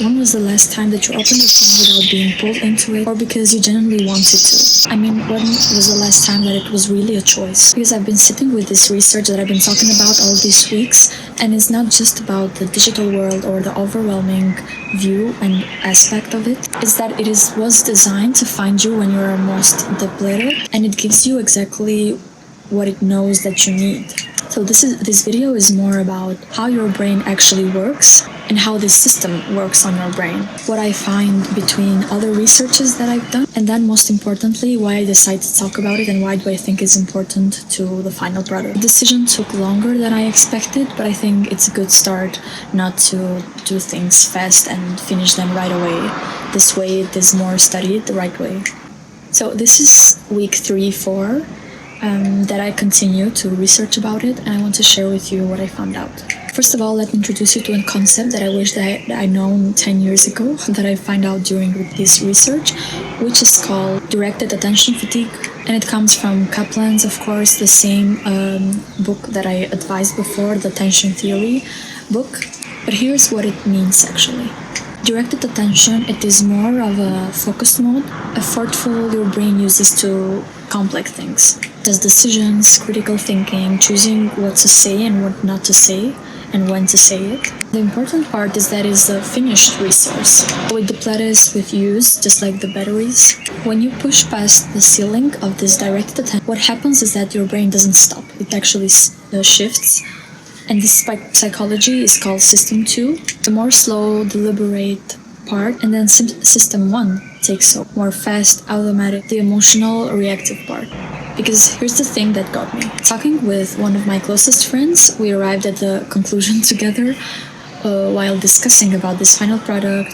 When was the last time that you opened your phone without being pulled into it, or because you genuinely wanted to? I mean, when was the last time that it was really a choice? Because I've been sitting with this research that I've been talking about all these weeks, and it's not just about the digital world or the overwhelming view and aspect of it. It's that was designed to find you when you're most depleted, and it gives you exactly what it knows that you need. So this video is more about how your brain actually works and how this system works on your brain. What I find between other researches that I've done, and then most importantly, why I decided to talk about it and why do I think it's important to the final product. The decision took longer than I expected, but I think it's a good start not to do things fast and finish them right away. This way it is more studied the right way. So this is week 3-4. That I continue to research about it, and I want to share with you what I found out. First of all, let me introduce you to a concept that I wish that I'd known 10 years ago, that I found out during this research, which is called directed attention fatigue. And it comes from Kaplan's, of course, the same book that I advised before, the attention theory book. But here's what it means actually. Directed attention, it is more of a focused mode, effortful your brain uses to complex things. Does decisions, critical thinking, choosing what to say and what not to say, and when to say it. The important part is that it's a finished resource. It depletes with use, just like the batteries. When you push past the ceiling of this directed attention, what happens is that your brain doesn't stop. It actually shifts. And this psychology is called System 2. The more slow, deliberate part, and then System 1 takes over. More fast, automatic, the emotional, reactive part. Because here's the thing that got me. Talking with one of my closest friends, we arrived at the conclusion together while discussing about this final product,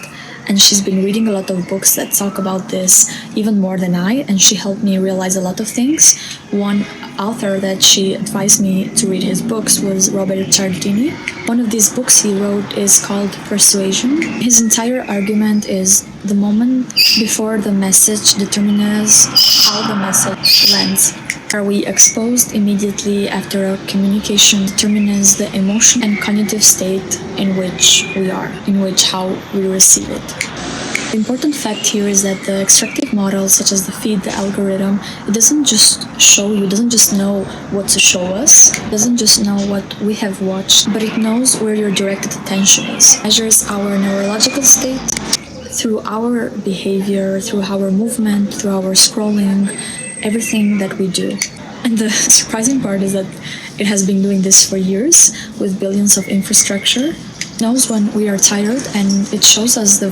and she's been reading a lot of books that talk about this even more than I, and she helped me realize a lot of things. One author that she advised me to read his books was Robert Cialdini. One of these books he wrote is called Pre-Suasion. His entire argument is the moment before the message determines how the message lands. Are we exposed immediately after a communication determines the emotion and cognitive state in which we are, in which how we receive it. The important fact here is that the extractive model, such as the feed, the algorithm, it doesn't just show you, doesn't just know what to show us, doesn't just know what we have watched, but it knows where your directed attention is. It measures our neurological state through our behavior, through our movement, through our scrolling, everything that we do. And the surprising part is that it has been doing this for years with billions of infrastructure. It knows when we are tired, and it shows us the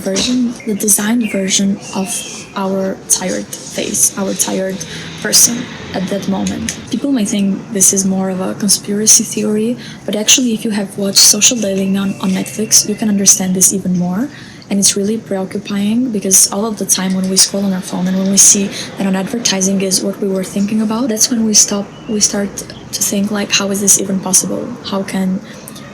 designed version of our tired face, our tired person at that moment. People may think this is more of a conspiracy theory, but actually if you have watched Social Dilemma on Netflix, you can understand this even more. And it's really preoccupying because all of the time when we scroll on our phone and when we see that an advertising is what we were thinking about, that's when we start to think like, how is this even possible? How can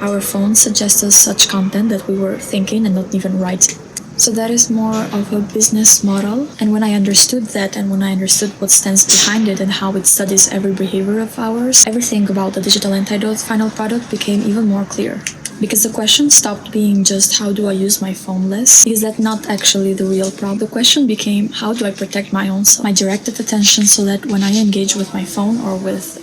our phone suggest us such content that we were thinking and not even writing? So that is more of a business model. And when I understood that, and when I understood what stands behind it and how it studies every behavior of ours, everything about the Digital Antidote final product became even more clear. Because the question stopped being just how do I use my phone less, because that's not actually the real problem. The question became how do I protect my own self, my directed attention, so that when I engage with my phone or with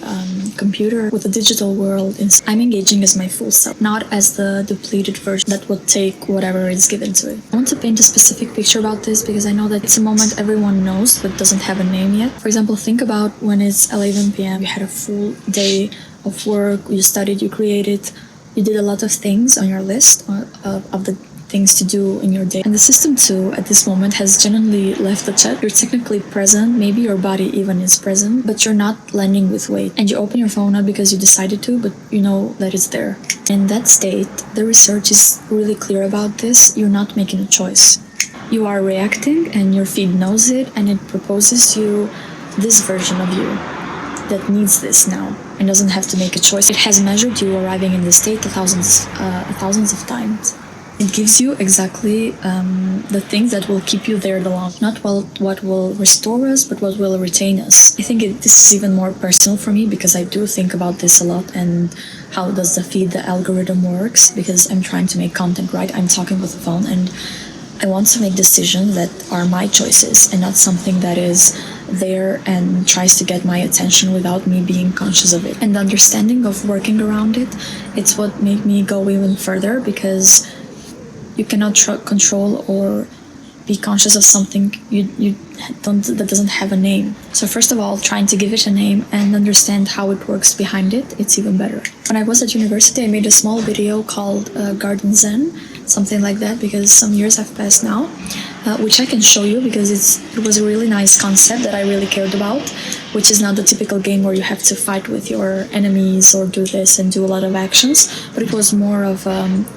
computer, with the digital world, I'm engaging as my full self, not as the depleted version that would take whatever is given to it. I want to paint a specific picture about this because I know that it's a moment everyone knows but doesn't have a name yet. For example, think about when it's 11 p.m. You had a full day of work, you studied, you created, you did a lot of things on your list of the things to do in your day. And the System 2 at this moment has genuinely left the chat. You're technically present, maybe your body even is present, but you're not landing with weight. And you open your phone not because you decided to, but you know that it's there. In that state, the research is really clear about this. You're not making a choice. You are reacting and your feed knows it, and it proposes you this version of you that needs this now and doesn't have to make a choice. It has measured you arriving in this state thousands of times. It gives you exactly the things that will keep you there the long, not what will restore us, but what will retain us. I think this is even more personal for me because I do think about this a lot and how does the feed, the algorithm works, because I'm trying to make content, right? I'm talking with the phone and I want to make decisions that are my choices and not something that is there and tries to get my attention without me being conscious of it. And the understanding of working around it, it's what made me go even further, because you cannot control or be conscious of something you don't, that doesn't have a name. So first of all, trying to give it a name and understand how it works behind it, it's even better. When I was at university, I made a small video called Garden Zen, something like that, because some years have passed now, which I can show you because it was a really nice concept that I really cared about, which is not the typical game where you have to fight with your enemies or do this and do a lot of actions, but it was more of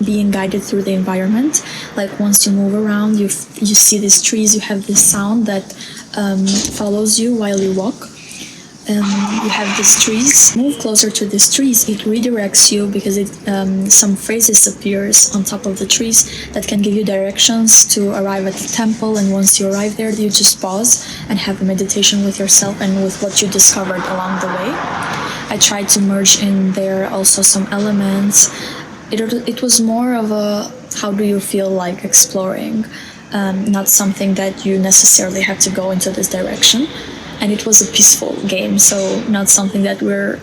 being guided through the environment. Like once you move around, you see these trees, you have this sound that follows you while you walk. You have these trees. Move closer to these trees, it redirects you because some phrases appears on top of the trees that can give you directions to arrive at the temple. And once you arrive there, you just pause and have a meditation with yourself and with what you discovered along the way. I tried to merge in there also some elements. It was more of a how do you feel like exploring, not something that you necessarily have to go into this direction. And it was a peaceful game, so not something that we're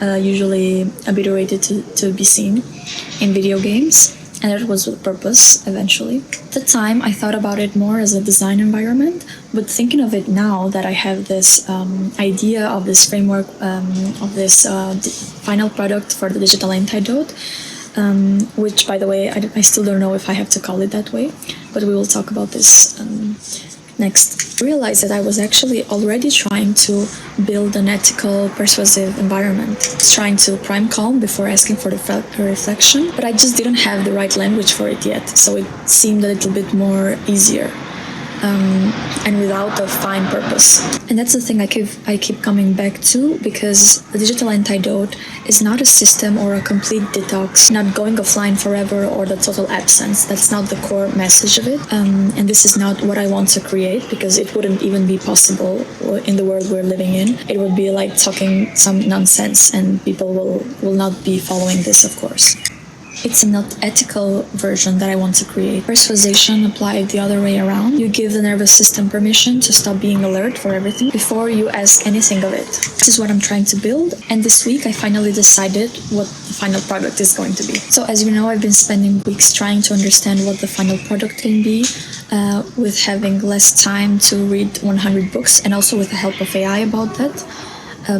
usually habituated to be seen in video games. And that was the purpose, eventually. At the time, I thought about it more as a design environment, but thinking of it now that I have this idea of this framework, of this final product for the Digital Antidote, which, by the way, I still don't know if I have to call it that way, but we will talk about this next. I realized that I was actually already trying to build an ethical, persuasive environment. I was trying to prime calm before asking for the reflection, but I just didn't have the right language for it yet, so it seemed a little bit more easier. And without a fine purpose. And that's the thing I keep coming back to, because the Digital Antidote is not a system or a complete detox, not going offline forever or the total absence. That's not the core message of it. And this is not what I want to create, because it wouldn't even be possible in the world we're living in. It would be like talking some nonsense, and people will not be following this, of course. It's a not ethical version that I want to create. Pre-Suasion applied the other way around. You give the nervous system permission to stop being alert for everything before you ask anything of it. This is what I'm trying to build, and this week I finally decided what the final product is going to be. So as you know, I've been spending weeks trying to understand what the final product can be, with having less time to read 100 books, and also with the help of AI about that.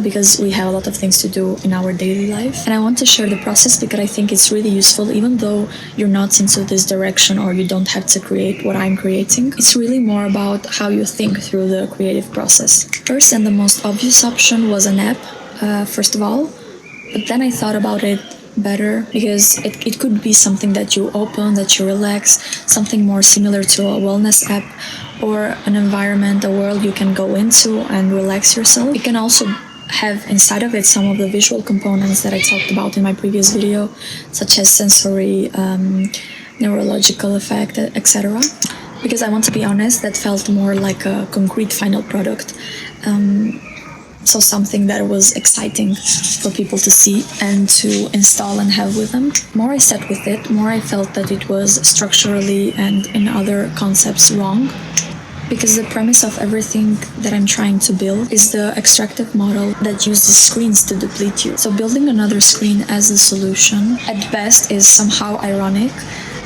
Because we have a lot of things to do in our daily life. And I want to share the process because I think it's really useful, even though you're not into this direction or you don't have to create what I'm creating. It's really more about how you think through the creative process. First, and the most obvious option was an app, first of all. But then I thought about it better, because it could be something that you open, that you relax, something more similar to a wellness app, or an environment, a world you can go into and relax yourself. It can also have inside of it some of the visual components that I talked about in my previous video, such as sensory, neurological effect, etc. Because I want to be honest, that felt more like a concrete final product. So something that was exciting for people to see and to install and have with them. More I sat with it, more I felt that it was structurally and in other concepts wrong. Because the premise of everything that I'm trying to build is the extractive model that uses screens to deplete you. So building another screen as a solution, at best, is somehow ironic,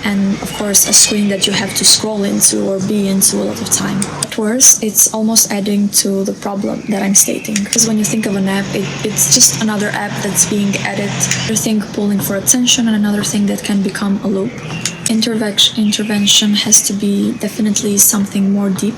and of course a screen that you have to scroll into or be into a lot of time. At worst, it's almost adding to the problem that I'm stating. Because when you think of an app, it's just another app that's being added, another thing pulling for attention, and another thing that can become a loop. Intervention has to be definitely something more deep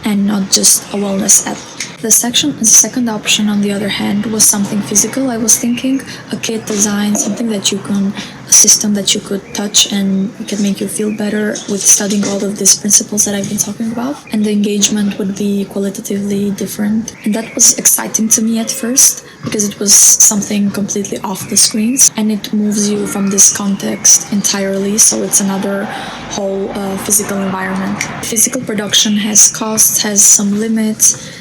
and not just a wellness app. The second option, on the other hand, was something physical. I was thinking a kit design, something that a system that you could touch and it can make you feel better with studying all of these principles that I've been talking about. And the engagement would be qualitatively different. And that was exciting to me at first, because it was something completely off the screens and it moves you from this context entirely, so it's another whole physical environment. Physical production has costs, has some limits.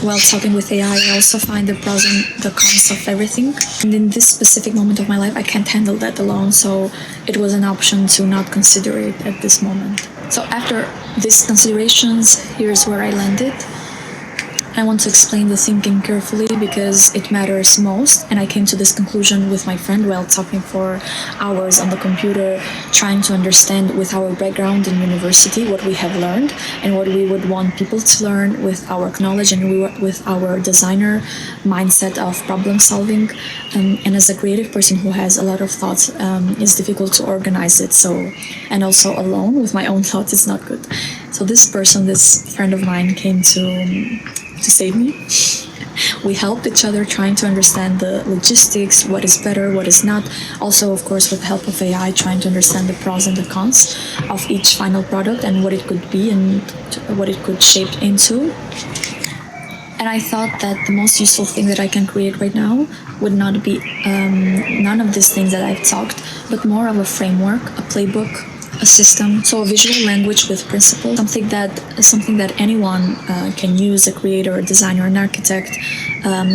While talking with AI, I also find the pros and the cons of everything. And in this specific moment of my life, I can't handle that alone, so it was an option to not consider it at this moment. So after these considerations, here's where I landed. I want to explain the thinking carefully because it matters most, and I came to this conclusion with my friend while talking for hours on the computer, trying to understand with our background in university what we have learned and what we would want people to learn with our knowledge and with our designer mindset of problem solving. And as a creative person who has a lot of thoughts, it's difficult to organize it. So, and also alone with my own thoughts, it's not good. So this friend of mine came to save me. We helped each other trying to understand the logistics, what is better, what is not. Also, of course, with the help of AI, trying to understand the pros and the cons of each final product and what it could be and what it could shape into. And I thought that the most useful thing that I can create right now would not be none of these things that I've talked, but more of a framework, a playbook, a system, so a visual language with principles, something that anyone can use, a creator, a designer, an architect,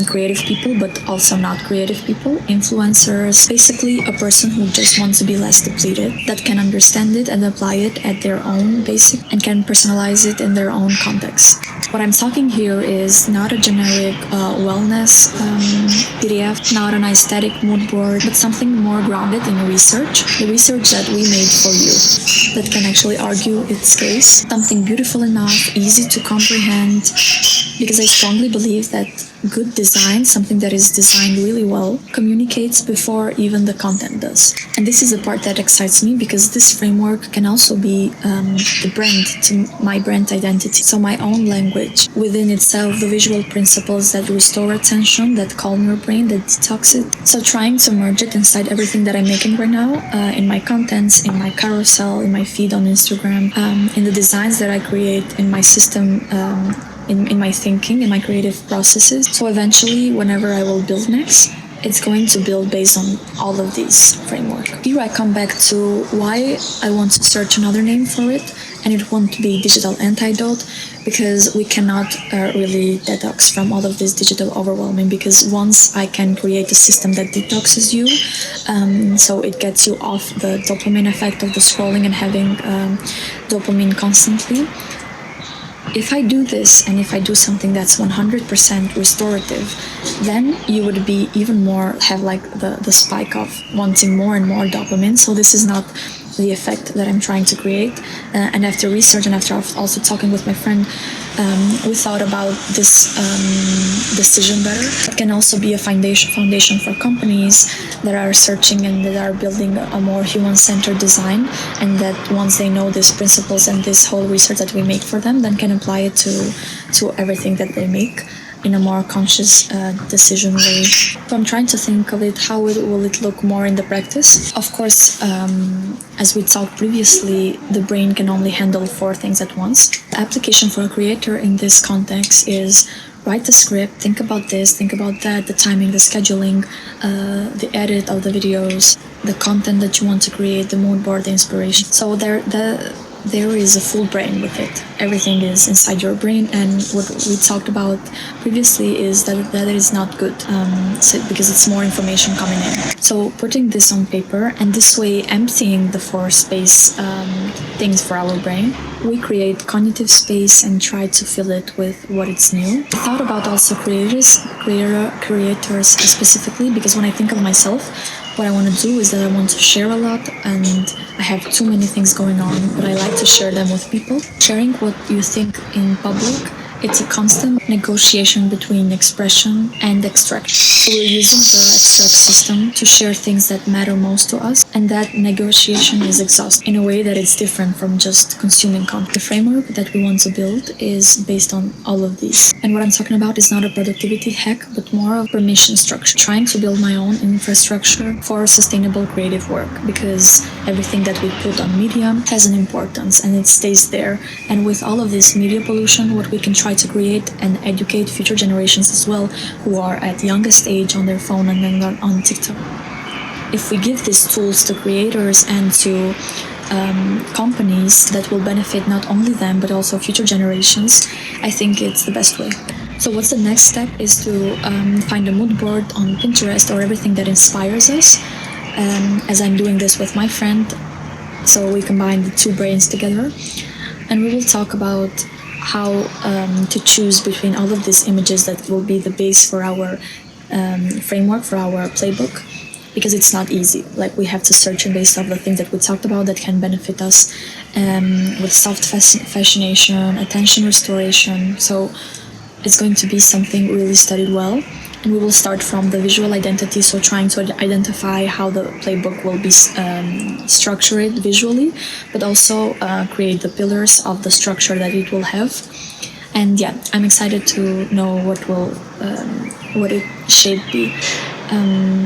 creative people, but also not creative people, influencers, basically a person who just wants to be less depleted, that can understand it and apply it at their own basic and can personalize it in their own context. What I'm talking here is not a generic wellness PDF, not an aesthetic mood board, but something more grounded in research, the research that we made for you, that can actually argue its case, something beautiful enough, easy to comprehend, because I strongly believe that good design, something that is designed really well, communicates before even the content does. And this is the part that excites me, because this framework can also be the brand, to my brand identity. So my own language within itself, the visual principles that restore attention, that calm your brain, that detox it. So trying to merge it inside everything that I'm making right now, in my contents, in my carousel, in my feed on Instagram, in the designs that I create, in my system, in my thinking, in my creative processes. So eventually, whenever I will build next, it's going to build based on all of these framework. Here I come back to why I want to search another name for it, and it won't be Digital Antidote, because we cannot really detox from all of this digital overwhelming, because once I can create a system that detoxes you, so it gets you off the dopamine effect of the scrolling and having dopamine constantly. If I do this, and if I do something that's 100% restorative, then you would be even more, have like the spike of wanting more and more dopamine. So this is not the effect that I'm trying to create. And after research and after also talking with my friend, we thought about this decision better. It can also be a foundation for companies that are searching and that are building a more human-centered design, and that once they know these principles and this whole research that we make for them, then can apply it to everything that they make in a more conscious decision way. So I'm trying to think of it, how will it look more in the practice? Of course, as we talked previously, the brain can only handle 4 things at once. The application for a creator in this context is write the script, think about this, think about that, the timing, the scheduling, the edit of the videos, the content that you want to create, the mood board, the inspiration. So there is a full brain with it. Everything is inside your brain, and what we talked about previously is that is not good, because it's more information coming in. So putting this on paper, and this way emptying the 4 space things for our brain, we create cognitive space and try to fill it with what is new. I thought about also creators specifically, because when I think of myself, what I want to do is that I want to share a lot, and I have too many things going on, but I like to share them with people. Sharing what you think in public, it's a constant negotiation between expression and extraction. So we're using the extract system to share things that matter most to us, and that negotiation is exhausting in a way that it's different from just consuming content. The framework that we want to build is based on all of these. And what I'm talking about is not a productivity hack, but more of permission structure. Trying to build my own infrastructure for sustainable creative work, because everything that we put on media has an importance and it stays there. And with all of this media pollution, what we can try to create and educate future generations as well, who are at youngest age on their phone and then on TikTok. If we give these tools to creators and to companies, that will benefit not only them but also future generations, I think it's the best way. So what's the next step is to find a mood board on Pinterest or everything that inspires us. As I'm doing this with my friend, So we combine the two brains together, and we will talk about how to choose between all of these images that will be the base for our framework, for our playbook, because it's not easy. Like, we have to search based off the things that we talked about that can benefit us, with soft fascination, attention restoration. So it's going to be something really studied well. And we will start from the visual identity, so trying to identify how the playbook will be structured visually, but also create the pillars of the structure that it will have. And yeah, I'm excited to know what it should be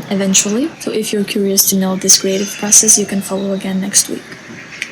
eventually. So if you're curious to know this creative process, you can follow again next week.